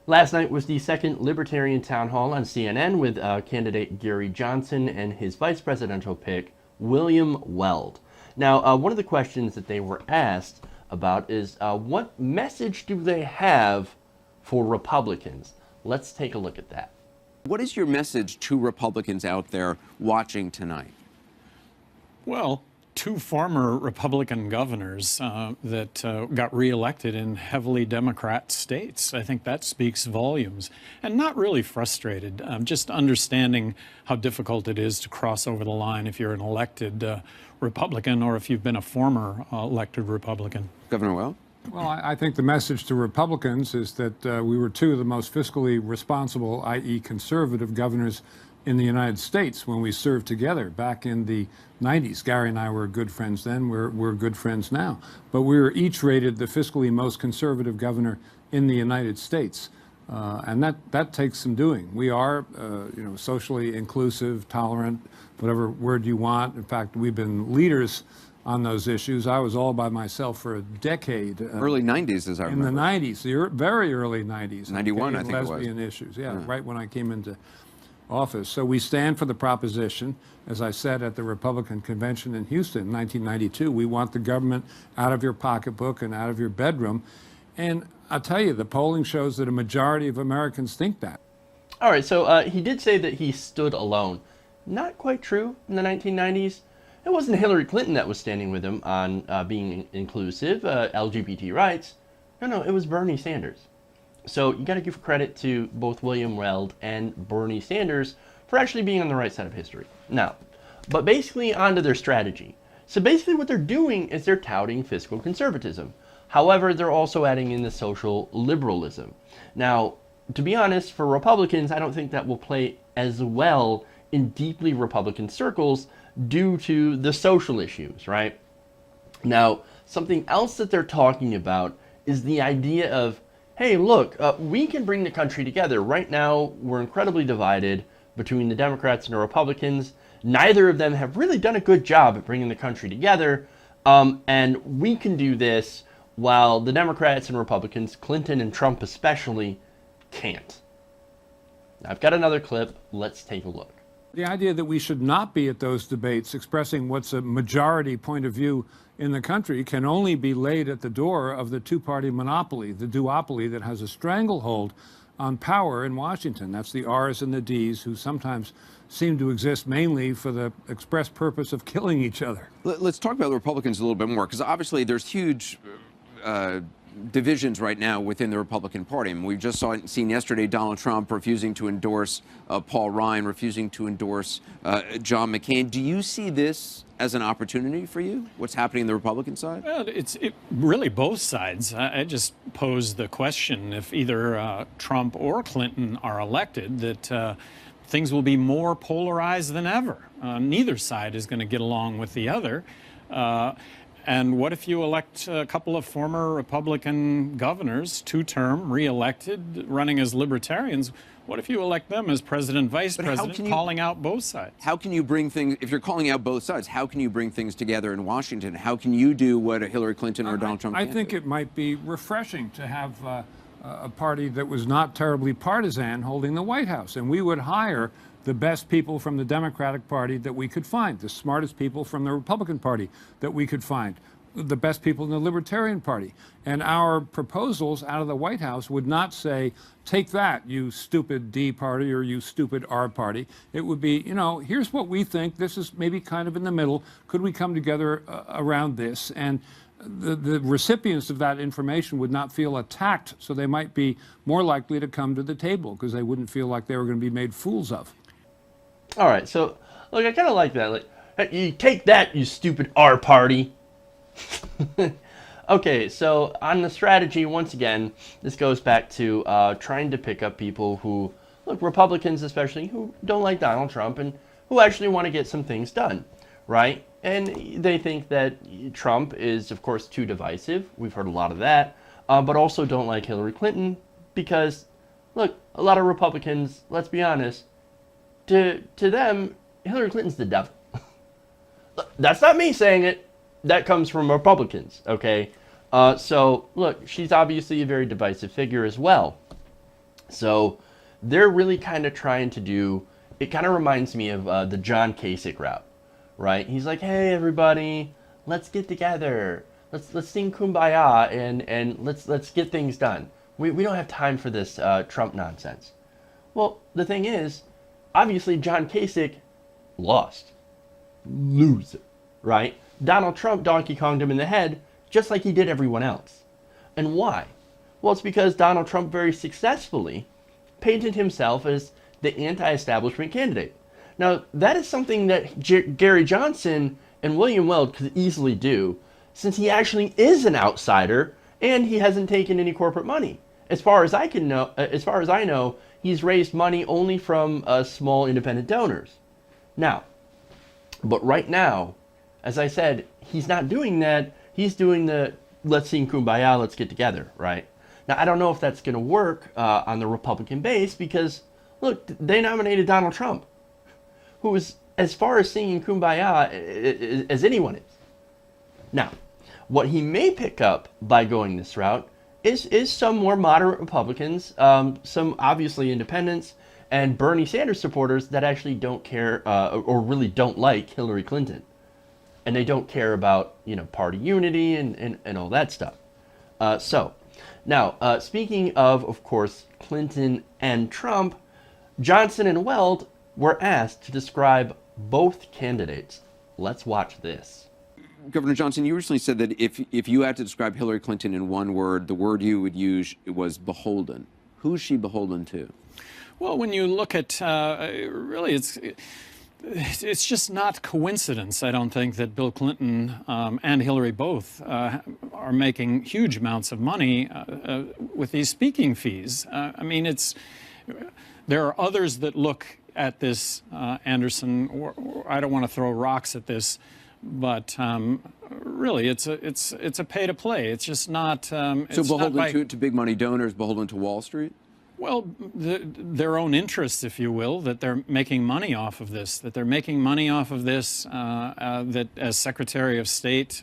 Last night was the second Libertarian town hall on CNN with candidate Gary Johnson and his vice presidential pick, William Weld. Now, one of the questions that they were asked about is what message do they have for Republicans? Let's take a look at that. What is your message to Republicans out there watching tonight? Well, two former Republican governors that got reelected in heavily Democrat states. I think that speaks volumes. And not really frustrated, just understanding how difficult it is to cross over the line if you're an elected Republican or if you've been a former elected Republican. Governor Well? Well, I think the message to Republicans is that we were two of the most fiscally responsible, i.e. conservative governors in the United States when we served together back in the 90s. Gary and I were good friends then. We're good friends now. But we were each rated the fiscally most conservative governor in the United States. And that takes some doing. We are, socially inclusive, tolerant, whatever word you want. In fact, we've been leaders on those issues. I was all by myself for a decade. Early 90s, as I remember. In the 90s, the very early 90s. 91, I think it was. Lesbian issues, yeah, right when I came into office. So we stand for the proposition, as I said at the Republican convention in Houston in 1992, we want the government out of your pocketbook and out of your bedroom. And I'll tell you, the polling shows that a majority of Americans think that. All right, so he did say that he stood alone. Not quite true in the 1990s. It wasn't Hillary Clinton that was standing with him on being inclusive, LGBT rights. No, it was Bernie Sanders. So you got to give credit to both William Weld and Bernie Sanders for actually being on the right side of history. Now, but basically onto their strategy. So basically what they're doing is they're touting fiscal conservatism. However, they're also adding in the social liberalism. Now, to be honest, for Republicans, I don't think that will play as well in deeply Republican circles due to the social issues, right? Now, something else that they're talking about is the idea of, hey, look, we can bring the country together. Right now, we're incredibly divided between the Democrats and the Republicans. Neither of them have really done a good job at bringing the country together. And we can do this while the Democrats and Republicans, Clinton and Trump especially, can't. I've got another clip. Let's take a look. The idea that we should not be at those debates expressing what's a majority point of view in the country can only be laid at the door of the two-party monopoly, the duopoly that has a stranglehold on power in Washington. That's the R's and the D's, who sometimes seem to exist mainly for the express purpose of killing each other. Let's talk about the Republicans a little bit more, because obviously there's huge divisions right now within the Republican Party. And we've just seen yesterday Donald Trump refusing to endorse Paul Ryan, refusing to endorse John McCain. Do you see this as an opportunity for you, what's happening in the Republican side? Well, it's really both sides. I just pose the question, if either Trump or Clinton are elected, that things will be more polarized than ever. Neither side is going to get along with the other. And what if you elect a couple of former Republican governors, two-term, re-elected, running as libertarians? What if you elect them as president, vice president, calling out both sides? How can you bring things, if you're calling out both sides, how can you bring things together in Washington? How can you do what a Hillary Clinton or Donald Trump I can't think do? it might be refreshing to have a party that was not terribly partisan holding the White House. And we would hire the best people from the Democratic Party that we could find, the smartest people from the Republican Party that we could find, the best people in the Libertarian Party. And our proposals out of the White House would not say, take that, you stupid D party or you stupid R party. It would be, here's what we think. This is maybe kind of in the middle. Could we come together around this? And the recipients of that information would not feel attacked, so they might be more likely to come to the table because they wouldn't feel like they were going to be made fools of. All right, so look, I kind of like that. Like, hey, you take that, you stupid R party. Okay, so on the strategy, once again, this goes back to trying to pick up people who, look, Republicans especially, who don't like Donald Trump and who actually want to get some things done, right? And they think that Trump is, of course, too divisive. We've heard a lot of that, but also don't like Hillary Clinton because, look, a lot of Republicans, let's be honest, to them, Hillary Clinton's the devil. That's not me saying it. That comes from Republicans, okay? So, look, she's obviously a very divisive figure as well. So they're really kind of trying to do, it kind of reminds me of the John Kasich route, right? He's like, hey, everybody, let's get together. Let's sing Kumbaya and let's get things done. We don't have time for this Trump nonsense. Well, the thing is, obviously John Kasich lost. Loser, right? Donald Trump Donkey Konged him in the head just like he did everyone else. And why? Well, it's because Donald Trump very successfully painted himself as the anti-establishment candidate. Now, that is something that Gary Johnson and William Weld could easily do, since he actually is an outsider and he hasn't taken any corporate money. As far as I know, he's raised money only from small independent donors. Now, but right now, as I said, he's not doing that. He's doing the let's sing Kumbaya, let's get together, right? Now, I don't know if that's going to work on the Republican base because, look, they nominated Donald Trump, who is as far as singing Kumbaya as anyone is. Now, what he may pick up by going this route is some more moderate Republicans, some obviously independents, and Bernie Sanders supporters that actually don't care or really don't like Hillary Clinton. And they don't care about, party unity and all that stuff. Now, speaking of course, Clinton and Trump, Johnson and Weld were asked to describe both candidates. Let's watch this. Governor Johnson, you recently said that if you had to describe Hillary Clinton in one word, the word you would use was beholden. Who's she beholden to? Well, when you look at, really, it's just not coincidence, I don't think, that Bill Clinton and Hillary both are making huge amounts of money with these speaking fees. There are others that look at this, Anderson, or I don't want to throw rocks at this, but really, it's a pay to play. It's just not. So beholden to big money donors, beholden to Wall Street? Well, their own interests, if you will, that they're making money off of this, that as Secretary of State,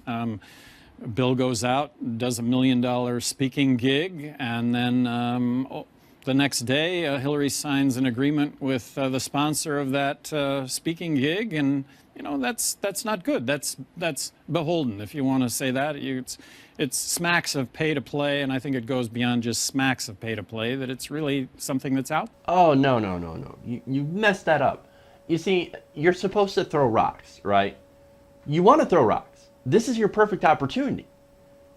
Bill goes out, does $1 million speaking gig, and then the next day, Hillary signs an agreement with the sponsor of that speaking gig, and that's not good. That's beholden, if you want to say that. It's smacks of pay to play, and I think it goes beyond just smacks of pay to play, that it's really something that's out. Oh, no. You messed that up. You see, you're supposed to throw rocks, right? You want to throw rocks. This is your perfect opportunity.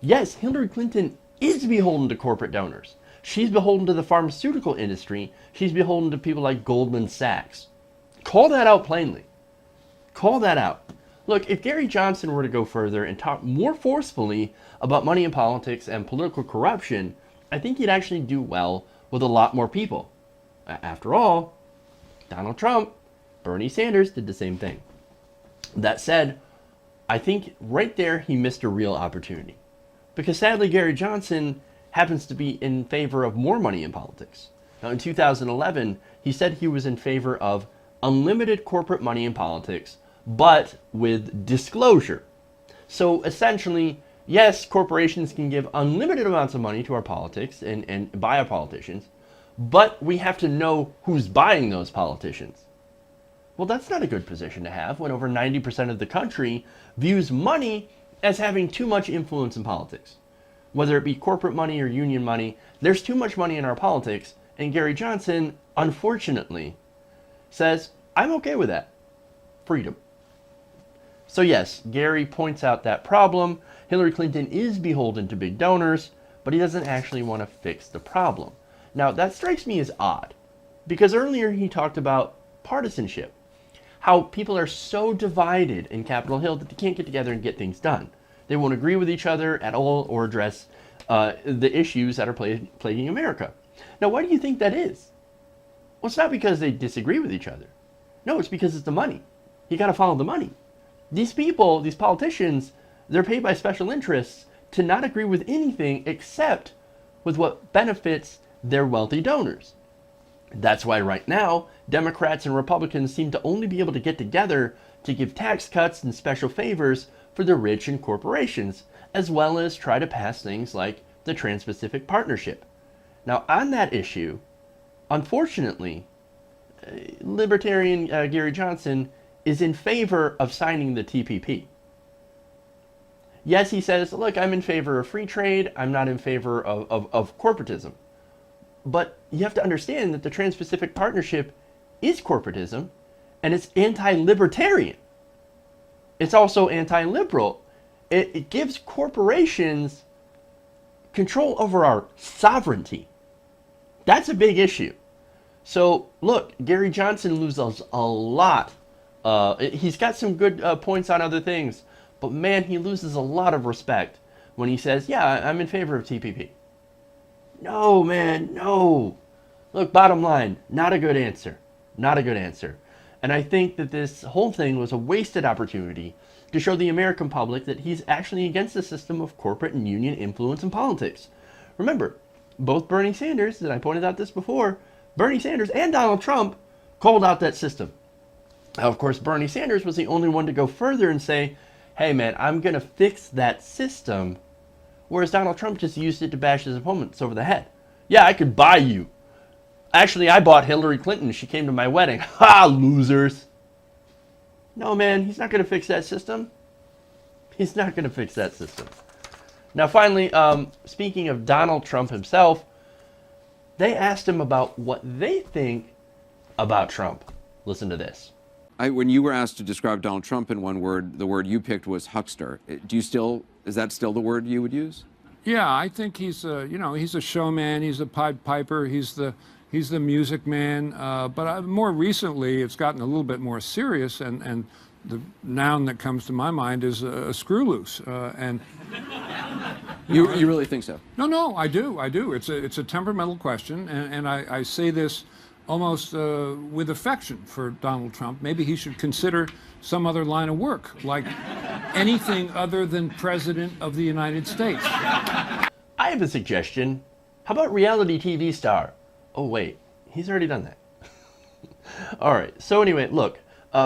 Yes, Hillary Clinton is beholden to corporate donors. She's beholden to the pharmaceutical industry. She's beholden to people like Goldman Sachs. Call that out plainly. Call that out. Look, if Gary Johnson were to go further and talk more forcefully about money in politics and political corruption, I think he'd actually do well with a lot more people. After all, Donald Trump, Bernie Sanders did the same thing. That said, I think right there he missed a real opportunity. Because sadly, Gary Johnson happens to be in favor of more money in politics. Now, in 2011, he said he was in favor of unlimited corporate money in politics, but with disclosure. So essentially, yes, corporations can give unlimited amounts of money to our politics and buy our politicians, but we have to know who's buying those politicians. Well, that's not a good position to have when over 90% of the country views money as having too much influence in politics. Whether it be corporate money or union money, there's too much money in our politics, and Gary Johnson, unfortunately, says, I'm okay with that. Freedom. So yes, Gary points out that problem. Hillary Clinton is beholden to big donors, but he doesn't actually want to fix the problem. Now, that strikes me as odd, because earlier he talked about partisanship, how people are so divided in Capitol Hill that they can't get together and get things done. They won't agree with each other at all or address the issues that are plaguing America. Now, why do you think that is? Well, it's not because they disagree with each other. No, it's because it's the money. You got to follow the money. These people, these politicians, they're paid by special interests to not agree with anything except with what benefits their wealthy donors. That's why right now, Democrats and Republicans seem to only be able to get together to give tax cuts and special favors for the rich and corporations, as well as try to pass things like the Trans-Pacific Partnership. Now, on that issue, Unfortunately, Libertarian Gary Johnson is in favor of signing the TPP. Yes, he says, look, I'm in favor of free trade. I'm not in favor of corporatism. But you have to understand that the Trans-Pacific Partnership is corporatism, and it's anti-libertarian. It's also anti-liberal. It gives corporations control over our sovereignty. That's a big issue. So, look, Gary Johnson loses a lot. He's got some good points on other things, but man, he loses a lot of respect when he says, yeah, I'm in favor of TPP. No, man, no. Look, bottom line, not a good answer. Not a good answer. And I think that this whole thing was a wasted opportunity to show the American public that he's actually against the system of corporate and union influence in politics. Remember, both Bernie Sanders, and I pointed out this before, Bernie Sanders and Donald Trump called out that system. Now, of course, Bernie Sanders was the only one to go further and say, hey, man, I'm going to fix that system, whereas Donald Trump just used it to bash his opponents over the head. Yeah, I could buy you. Actually, I bought Hillary Clinton. She came to my wedding. Ha, losers. No, man, he's not going to fix that system. He's not going to fix that system. Now, finally, speaking of Donald Trump himself, they asked him about what they think about Trump. Listen to this. When you were asked to describe Donald Trump in one word, the word you picked was huckster. Is that still the word you would use? Yeah, I think he's a showman. He's a Pied Piper. He's the music man. But more recently, it's gotten a little bit more serious, and the noun that comes to my mind is a screw loose. And you really think so? No, I do. It's a temperamental question, and I say this almost with affection for Donald Trump. Maybe he should consider some other line of work, like anything other than President of the United States. I have a suggestion. How about reality TV star? Oh, wait. He's already done that. All right. So anyway, look.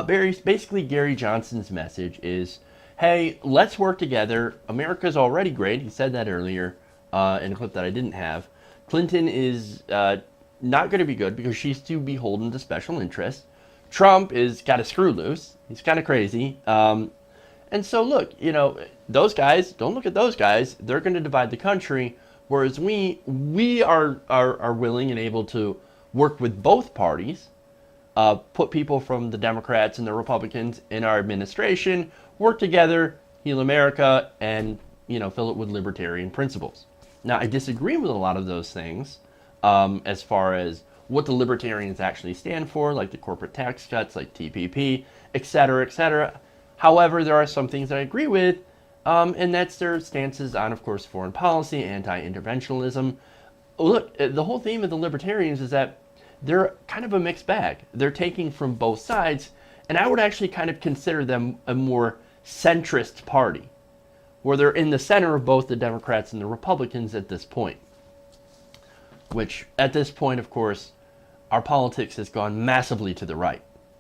Basically, Gary Johnson's message is, hey, let's work together. America's already great. He said that earlier in a clip that I didn't have. Clinton is not going to be good because she's too beholden to special interests. Trump is got a screw loose. He's kind of crazy. And so, look, those guys, don't look at those guys. They're going to divide the country, whereas we are willing and able to work with both parties, put people from the Democrats and the Republicans in our administration, work together, heal America, and, fill it with libertarian principles. Now, I disagree with a lot of those things as far as what the libertarians actually stand for, like the corporate tax cuts, like TPP, et cetera, et cetera. However, there are some things that I agree with, and that's their stances on, of course, foreign policy, anti-interventionism. Look, the whole theme of the libertarians is that they're kind of a mixed bag. They're taking from both sides, and I would actually kind of consider them a more centrist party, where they're in the center of both the Democrats and the Republicans at this point. Which, at this point, of course, our politics has gone massively to the right.